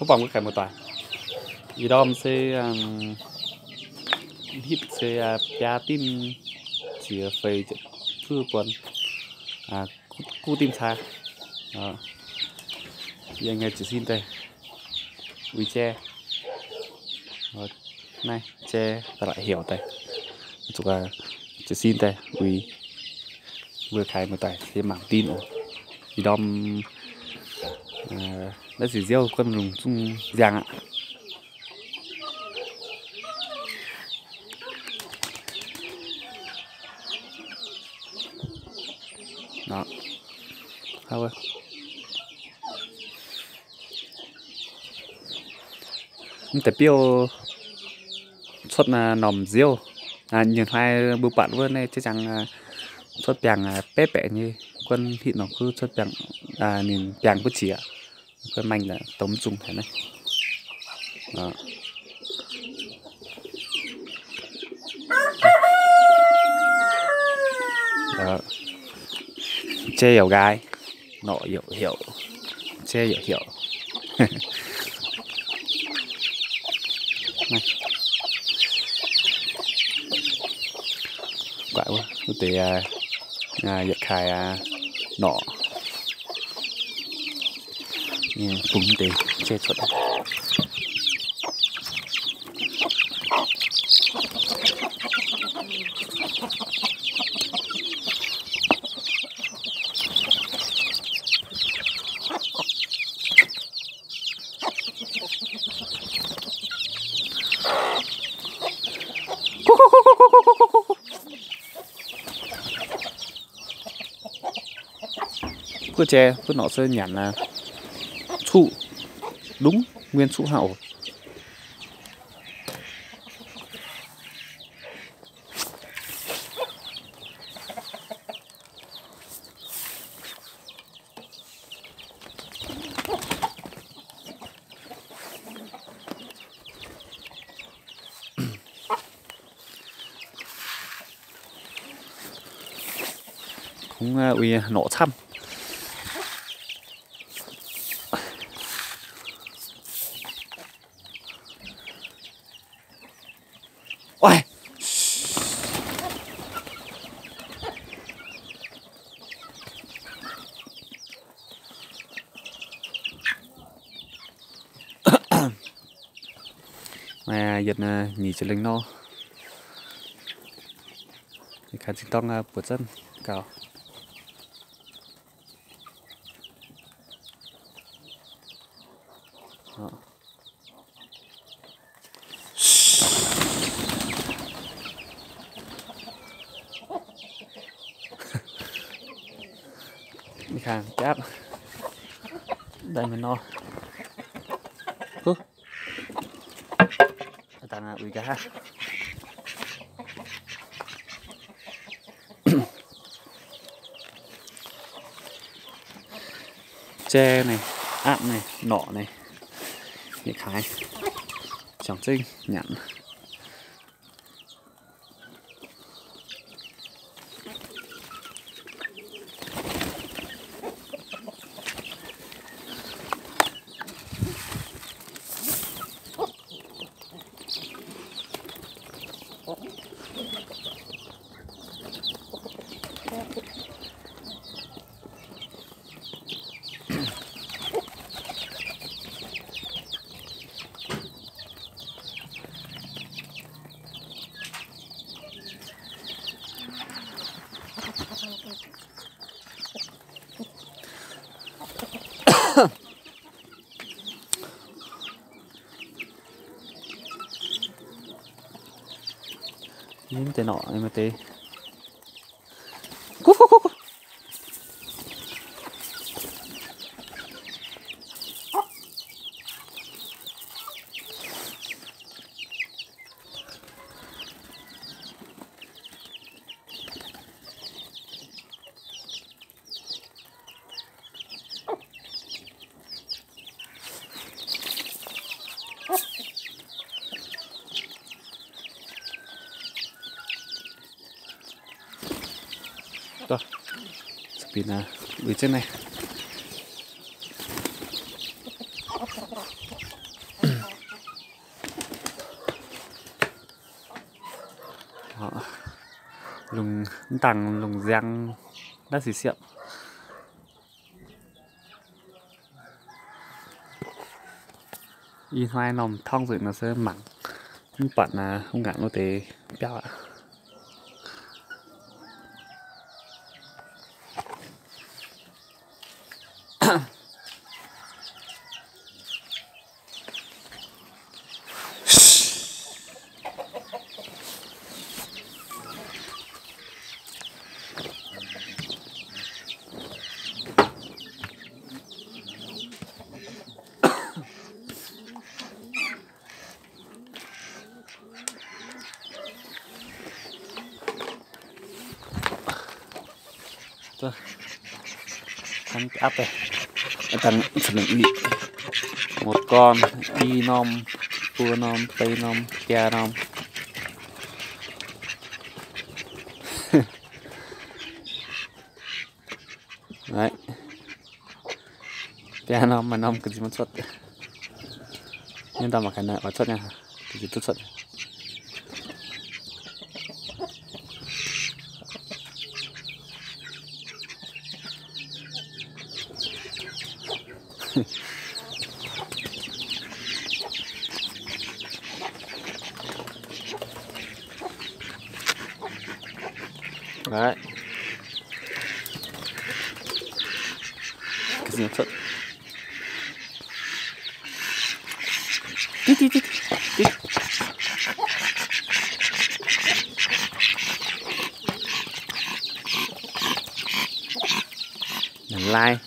có vòng cái một tòa vì đó sẽ hít sẽ pia tin chỉ phải thư quần cu tin xa thì anh nghe chỉ xin đây uy che này che ta lại hiểu đây chụp là chỉ xin đây uy vừa khai một tài thì mảng tin ổ thì đom đã chỉ gieo con rồng chung giang ạ. Đó thôiแต่เปรี้ยวสดหน่อมเจียวnhìn hai bưu bạn vừa này chắc chắn sốt bèng bé bẹ như quân thịt nó cứ sốt bèng nhìn bèng cứ chỉ quân mình là tống trùng thế này đó. Đó. Chê hiểu gai nọ hiểu chê hiểu này quả quá có thể giật khai nọ cũng để che chuột cứ che cứ nọ sẽ nhẵn là trụ đúng nguyên trụ hậu cũng uy nọ thăm ôi mà giật nhỉ chỉ linh no thì khá chính tông bột dân cao đó. Đi khang chát đây mình no tàng uy cá tre này áp này nọ này những khái chẳng trinh nhẵn những cái nọ em tê rồi pin ở trên này lùng tàng lùng giang đã xì xiệm y hoài nòng thong rồi nó sẽ mặn không bận là không ngạn nó tế béo ạ. Thằng áp đây, thằng sừng bị một con y nom, cua nom, tây nom, kia nom. Đấy, kia nom mà nom cái gì mà xuất, nhưng tao mà cái này mà xuất nha, cái gì tốt xuất. Đấy, cái gì xuất, tít tít tít tít, lai,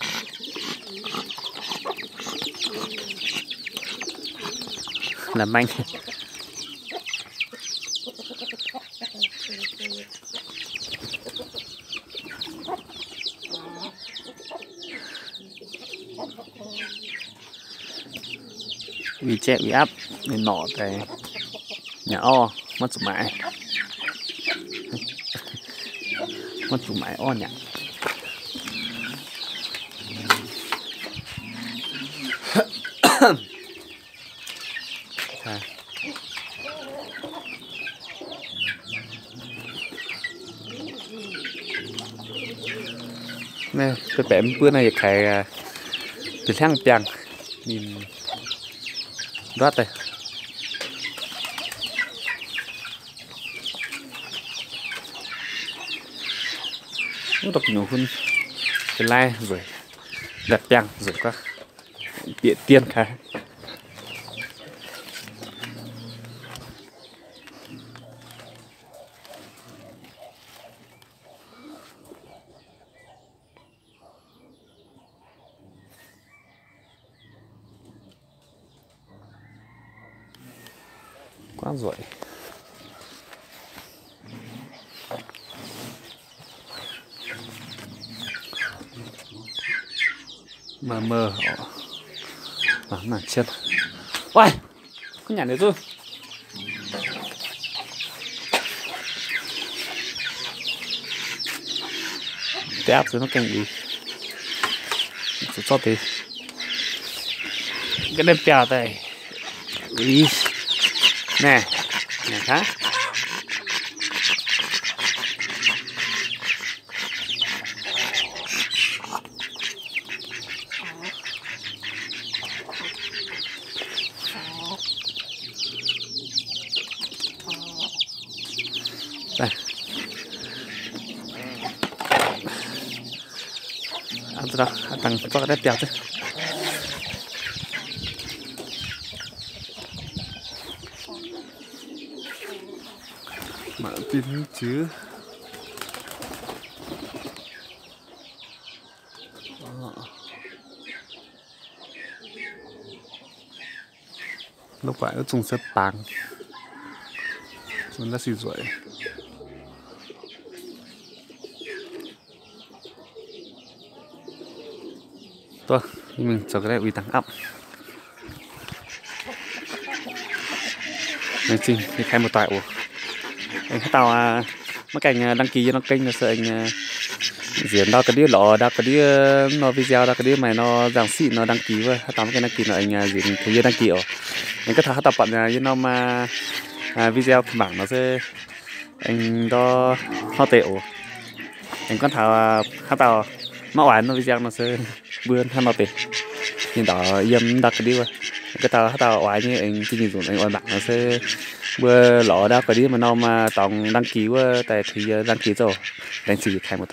làm manh. Vì trẻ bị áp nên nọ cái nhà o mất chủ mãi mất chủ mãi o nhỉ. Nè cái bẻ bữa này cái từ thang piang nhìn rót đây nó đọc nhiều hơn cái lai rồi đặt piang rồi các địa tiên khá quá rồi. Mờ mờ bắn là chết. Ôi có nhảy được rồi. Tép rồi nó canh gì cho tí cái đêm bèo đây. Ý nè nè khác đây ăn ra tăng cho cái đép bèo chứ. Mà tin chứ lúc vậy nó trùng sẽ tàng chúng ta xì rưỡi thôi mình cho cái này uy tăng ấp nên xin thì khai một tài ủa anh tao mấy cảnh đăng ký cho nó kênh là sợ anh diễn đau cái đĩa lọ đau cái đĩa nó video đau cái đĩa mày nó giảng xịn nó đăng ký với tao cái đăng ký là anh diễn thấy như đăng ký ở anh có thể tập bạn như nó mà video bảng nó sẽ anh đó ho tiểu anh con thảo hát tàu mà oán nó bây giờ nó sẽ bươn hắn nó tiểu nhưng đó yếm đặc cái đi qua cái tàu hát tàu oán như anh chỉ nhìn dùng anh oán bảng nó sẽ bữa lọ đó cái đi mà nó mà tổng đăng ký qua tại thì đăng ký rồi đánh chỉ khai một